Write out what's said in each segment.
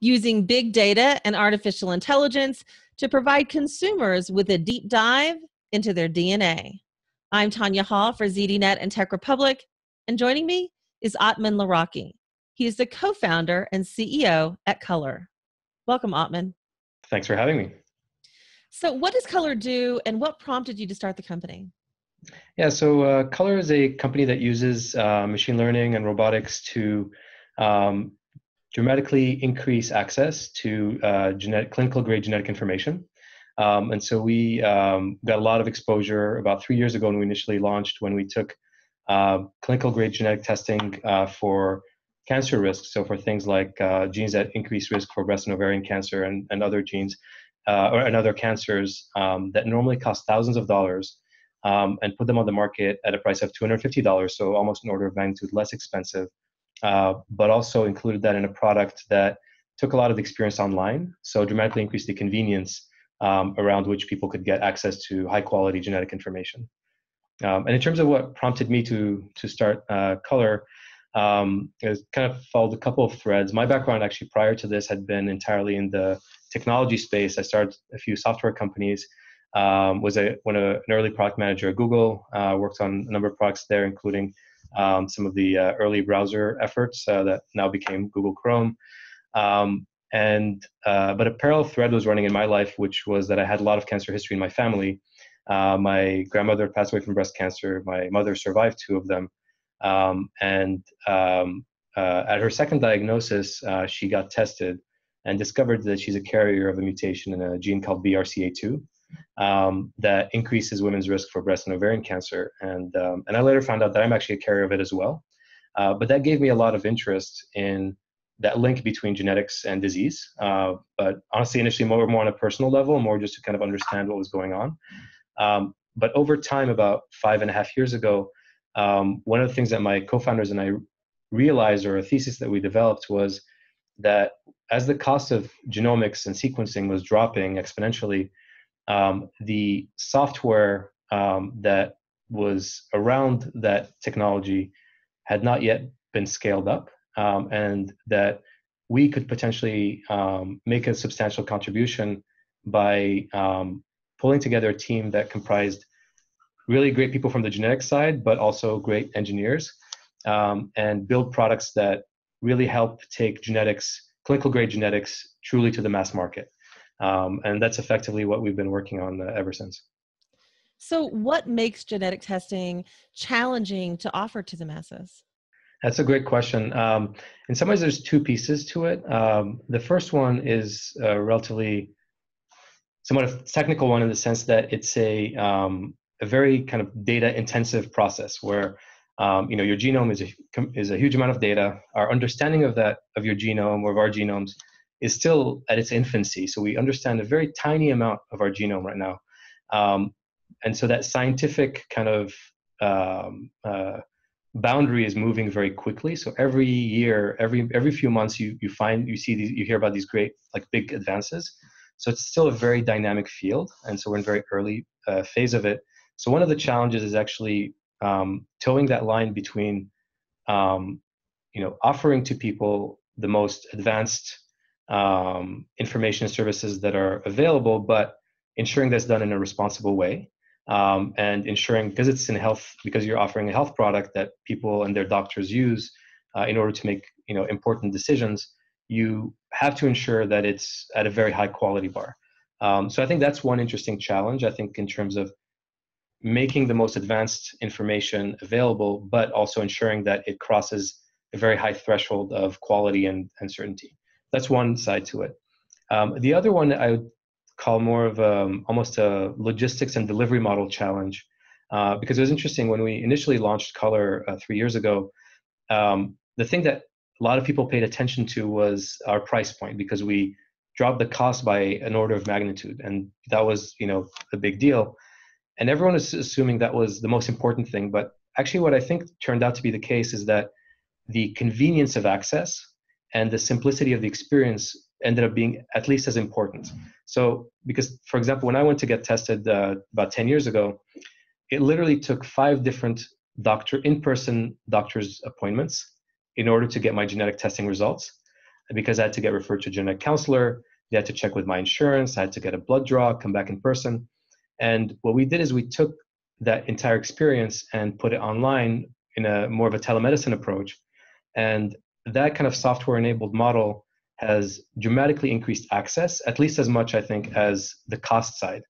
using big data and artificial intelligence to provide consumers with a deep dive into their DNA. I'm Tonya Hall for ZDNet and Tech Republic, and joining me is Othman Laraki. He is the co-founder and CEO at Color. Welcome, Othman. Thanks for having me. So what does Color do, and what prompted you to start the company? Yeah, so Color is a company that uses machine learning and robotics to dramatically increase access to clinical-grade genetic information. And so we got a lot of exposure about 3 years ago when we initially launched, when we took clinical-grade genetic testing for cancer risks, so for things like genes that increase risk for breast and ovarian cancer and other genes, and other cancers that normally cost thousands of dollars, and put them on the market at a price of $250, so almost an order of magnitude less expensive, but also included that in a product that took a lot of the experience online, so dramatically increased the convenience around which people could get access to high-quality genetic information. And in terms of what prompted me to start Color, it kind of followed a couple of threads. My background actually prior to this had been entirely in the technology space. I started a few software companies, was an early product manager at Google, worked on a number of products there, including some of the early browser efforts that now became Google Chrome. But a parallel thread was running in my life, which was that I had a lot of cancer history in my family. My grandmother passed away from breast cancer. My mother survived 2 of them. At her second diagnosis, she got tested and discovered that she's a carrier of a mutation in a gene called BRCA2 that increases women's risk for breast and ovarian cancer. And I later found out that I'm actually a carrier of it as well. But that gave me a lot of interest in that link between genetics and disease. But honestly, initially more on a personal level, more just to kind of understand what was going on. But over time, about 5.5 years ago, one of the things that my co-founders and I realized, or a thesis that we developed, was that as the cost of genomics and sequencing was dropping exponentially, the software that was around that technology had not yet been scaled up, and that we could potentially make a substantial contribution by pulling together a team that comprised really great people from the genetics side, but also great engineers, and build products that really help take clinical grade genetics, truly to the mass market. And that's effectively what we've been working on ever since. So what makes genetic testing challenging to offer to the masses? That's a great question. In some ways, there's 2 pieces to it. The first one is somewhat a technical one, in the sense that it's a very kind of data-intensive process where your genome is a huge amount of data. Our understanding of your genome, or of our genomes, is still at its infancy. So we understand a very tiny amount of our genome right now. And so that scientific kind of boundary is moving very quickly. So every year, every few months, you hear about these great, like, big advances. So it's still a very dynamic field. And so we're in a very early phase of it. So one of the challenges is actually towing that line between, offering to people the most advanced information and services that are available, but ensuring that's done in a responsible way, and ensuring, because you're offering a health product that people and their doctors use in order to make important decisions, you have to ensure that it's at a very high quality bar. So I think that's one interesting challenge, I think, in terms of making the most advanced information available, but also ensuring that it crosses a very high threshold of quality and certainty. That's one side to it. The other one I would call more of almost a logistics and delivery model challenge, because it was interesting when we initially launched Color 3 years ago. The thing that a lot of people paid attention to was our price point, because we dropped the cost by an order of magnitude, and that was a big deal. And everyone is assuming that was the most important thing, but actually what I think turned out to be the case is that the convenience of access and the simplicity of the experience ended up being at least as important. So, because, for example, when I went to get tested about 10 years ago, it literally took 5 different in-person doctor's appointments in order to get my genetic testing results. because I had to get referred to a genetic counselor. They had to check with my insurance. I had to get a blood draw, come back in person. And what we did is we took that entire experience and put it online in a more of a telemedicine approach. And that kind of software enabled model has dramatically increased access, at least as much, I think, as the cost side.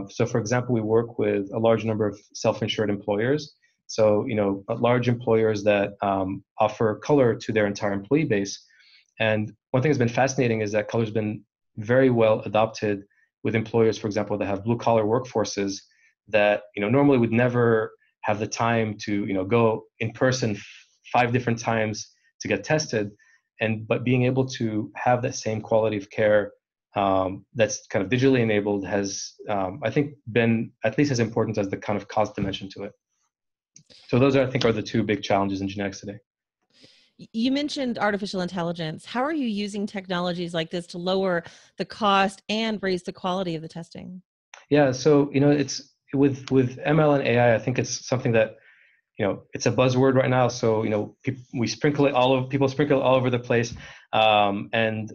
So for example, we work with a large number of self-insured employers. So, large employers that offer color to their entire employee base. And one thing that's been fascinating is that color's been very well adopted with employers, for example, that have blue collar workforces that, normally would never have the time to, go in person 5 different times to get tested. But being able to have that same quality of care that's kind of digitally enabled has, I think, been at least as important as the kind of cost dimension to it. So those I think, are the 2 big challenges in genetics today. You mentioned artificial intelligence. How are you using technologies like this to lower the cost and raise the quality of the testing? Yeah, so it's with ML and AI. I think it's something that it's a buzzword right now. So people sprinkle it all over the place. And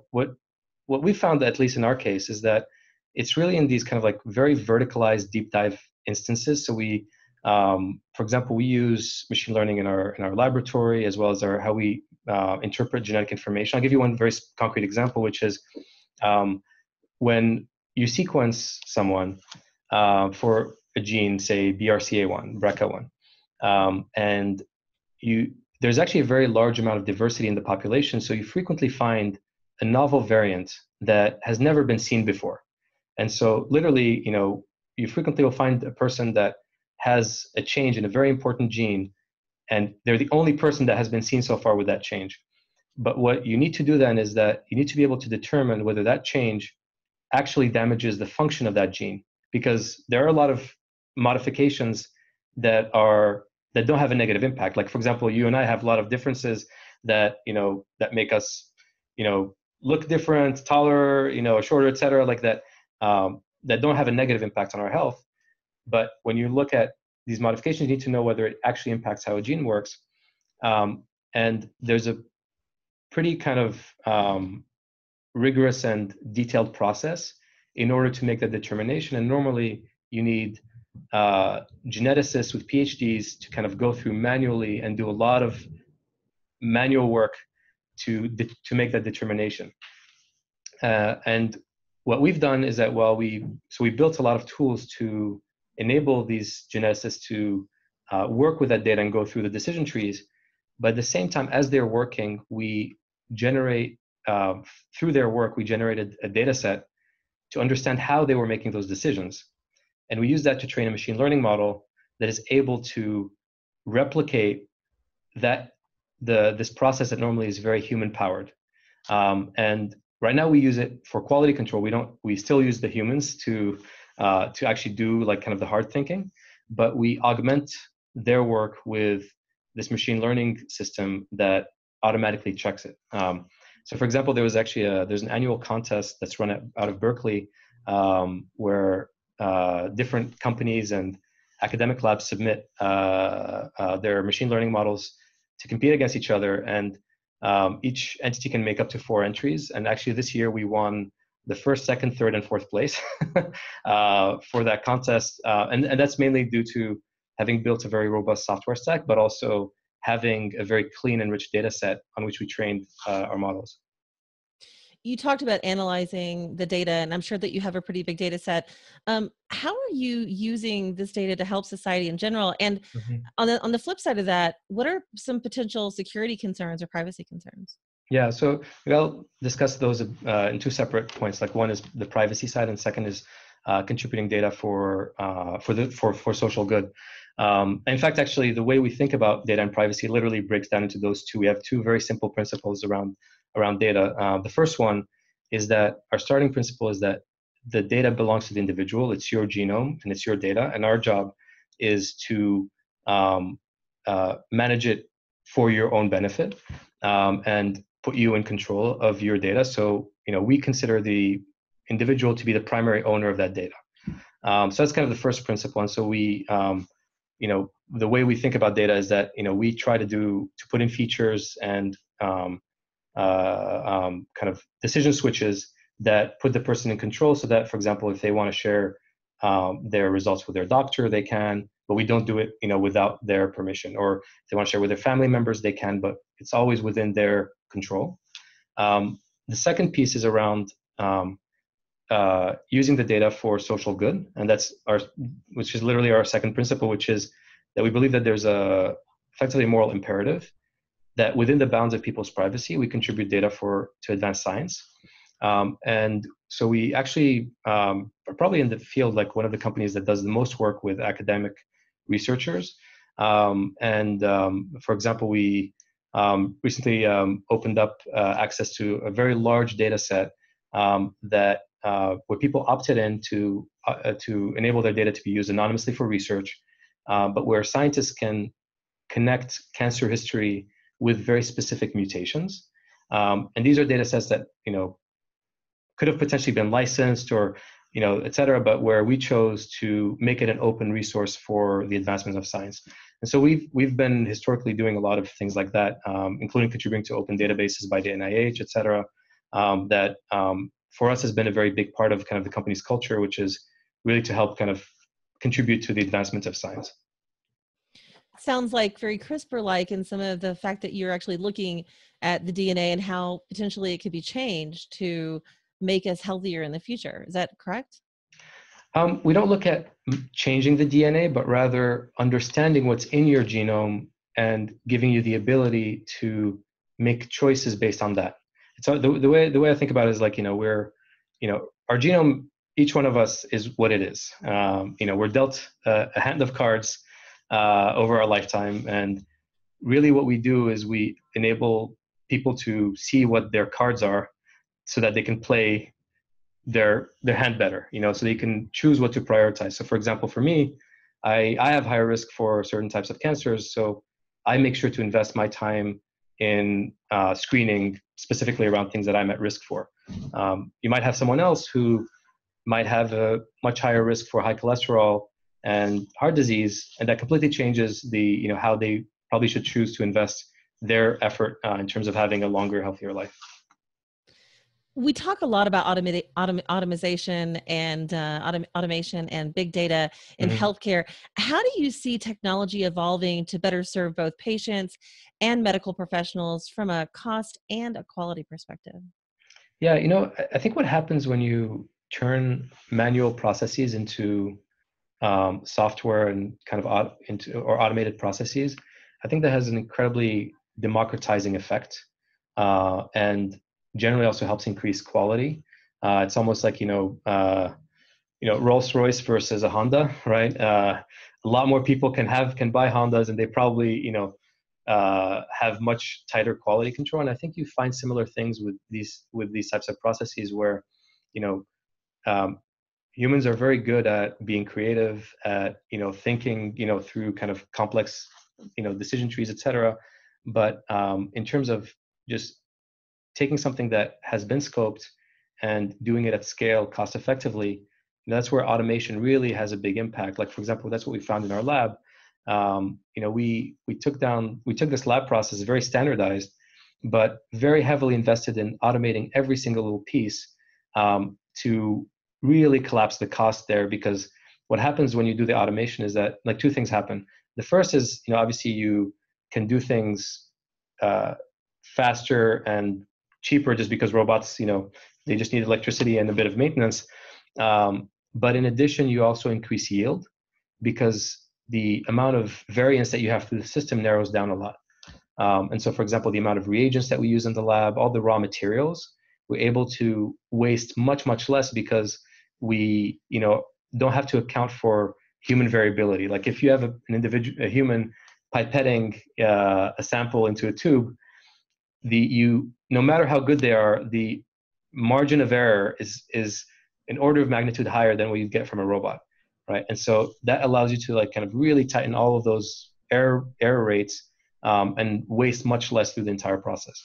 what we found, at least in our case, is that it's really in these kind of like very verticalized deep dive instances. So we, for example, we use machine learning in our laboratory, as well as how we interpret genetic information. I'll give you one very concrete example, which is when you sequence someone for a gene, say BRCA1, BRCA1, and there's actually a very large amount of diversity in the population. So you frequently find a novel variant that has never been seen before. And so literally, you frequently will find a person that has a change in a very important gene, and they're the only person that has been seen so far with that change. But what you need to do then is that you need to be able to determine whether that change actually damages the function of that gene, because there are a lot of modifications that don't have a negative impact. Like, for example, you and I have a lot of differences that that make us look different, taller, shorter, et cetera, like that, that don't have a negative impact on our health. But when you look at these modifications, you need to know whether it actually impacts how a gene works. And there's a pretty kind of rigorous and detailed process in order to make that determination. And normally you need geneticists with PhDs to kind of go through manually and do a lot of manual work to make that determination. And what we've done is that we built a lot of tools to enable these geneticists to work with that data and go through the decision trees. But at the same time, as they're working, we generate, through their work, we generated a data set to understand how they were making those decisions. And we use that to train a machine learning model that is able to replicate this process that normally is very human powered. And right now we use it for quality control. We still use the humans to actually do like kind of the hard thinking, but we augment their work with this machine learning system that automatically checks it. So for example, there's an annual contest that's run out of Berkeley, where different companies and academic labs submit their machine learning models to compete against each other. And each entity can make up to 4 entries. And actually this year we won the 1st, 2nd, 3rd, and 4th place for that contest. And that's mainly due to having built a very robust software stack, but also having a very clean and rich data set on which we trained our models. You talked about analyzing the data, and I'm sure that you have a pretty big data set. How are you using this data to help society in general? And on the flip side of that, what are some potential security concerns or privacy concerns? Yeah, so I'll discuss those in 2 separate points. Like, one is the privacy side, and second is contributing data for social good. In fact, actually, the way we think about data and privacy literally breaks down into those 2. We have 2 very simple principles around data. The first one is that our starting principle is that the data belongs to the individual. It's your genome and it's your data, and our job is to manage it for your own benefit and put you in control of your data. So we consider the individual to be the primary owner of that data. So that's kind of the first principle. And so we the way we think about data is that we try to put in features and kind of decision switches that put the person in control, so that, for example, if they want to share their results with their doctor, they can, but we don't do it, without their permission. Or if they want to share with their family members, they can, but it's always within their control. The second piece is around using the data for social good, and which is literally our second principle, which is that we believe that there's effectively a moral imperative that within the bounds of people's privacy, we contribute data to advance science. And so we actually are probably in the field like one of the companies that does the most work with academic researchers. For example, we recently opened up access to a very large data set where people opted in to enable their data to be used anonymously for research, but where scientists can connect cancer history with very specific mutations. And these are data sets that, could have potentially been licensed or, et cetera, but where we chose to make it an open resource for the advancement of science. And so we've been historically doing a lot of things like that, including contributing to open databases by the NIH, et cetera, that for us has been a very big part of kind of the company's culture, which is really to help kind of contribute to the advancement of science. Sounds like very CRISPR-like in some of the fact that you're actually looking at the DNA and how potentially it could be changed to make us healthier in the future. Is that correct? We don't look at changing the DNA, but rather understanding what's in your genome and giving you the ability to make choices based on that. So the way I think about it is like, our genome, each one of us is what it is. We're dealt a hand of cards over our lifetime, and really what we do is we enable people to see what their cards are so that they can play their hand better, so they can choose what to prioritize. So for example, for me, I have higher risk for certain types of cancers, so I make sure to invest my time in screening specifically around things that I'm at risk for. You might have someone else who might have a much higher risk for high cholesterol and heart disease, and that completely changes the how they probably should choose to invest their effort in terms of having a longer, healthier life. We talk a lot about automation and automation and big data in healthcare. How do you see technology evolving to better serve both patients and medical professionals from a cost and a quality perspective? Yeah, I think what happens when you turn manual processes into software and kind of or automated processes, I think that has an incredibly democratizing effect, and generally also helps increase quality. It's almost like Rolls-Royce versus a Honda, right? A lot more people can buy Hondas, and they probably have much tighter quality control. And I think you find similar things with these types of processes where humans are very good at being creative, at thinking through kind of complex decision trees, etc. But in terms of just taking something that has been scoped and doing it at scale cost effectively, that's where automation really has a big impact. Like, for example, that's what we found in our lab. We took this lab process, very standardized, but very heavily invested in automating every single little piece to really collapse the cost there. Because what happens when you do the automation is that like two things happen. The first is, obviously you can do things faster and cheaper just because robots, they just need electricity and a bit of maintenance. But in addition, you also increase yield because the amount of variance that you have through the system narrows down a lot. And so, for example, the amount of reagents that we use in the lab, all the raw materials, we're able to waste much, much less because we, don't have to account for human variability. Like if you have a human pipetting a sample into a tube, no matter how good they are, the margin of error is an order of magnitude higher than what you get from a robot, right? And so that allows you to like kind of really tighten all of those error rates and waste much less through the entire process.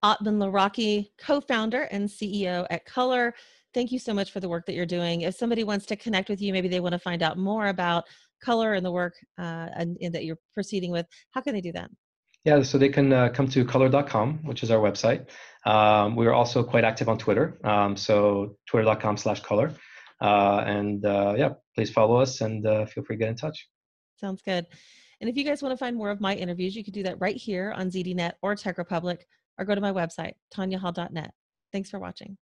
Othman Laraki, co-founder and CEO at Color. Thank you so much for the work that you're doing. If somebody wants to connect with you, maybe they want to find out more about Color and the work and that you're proceeding with, how can they do that? Yeah, so they can come to color.com, which is our website. We are also quite active on Twitter, so twitter.com/color. Yeah, please follow us and feel free to get in touch. Sounds good. And if you guys want to find more of my interviews, you can do that right here on ZDNet or Tech Republic, or go to my website, tonyahall.net. Thanks for watching.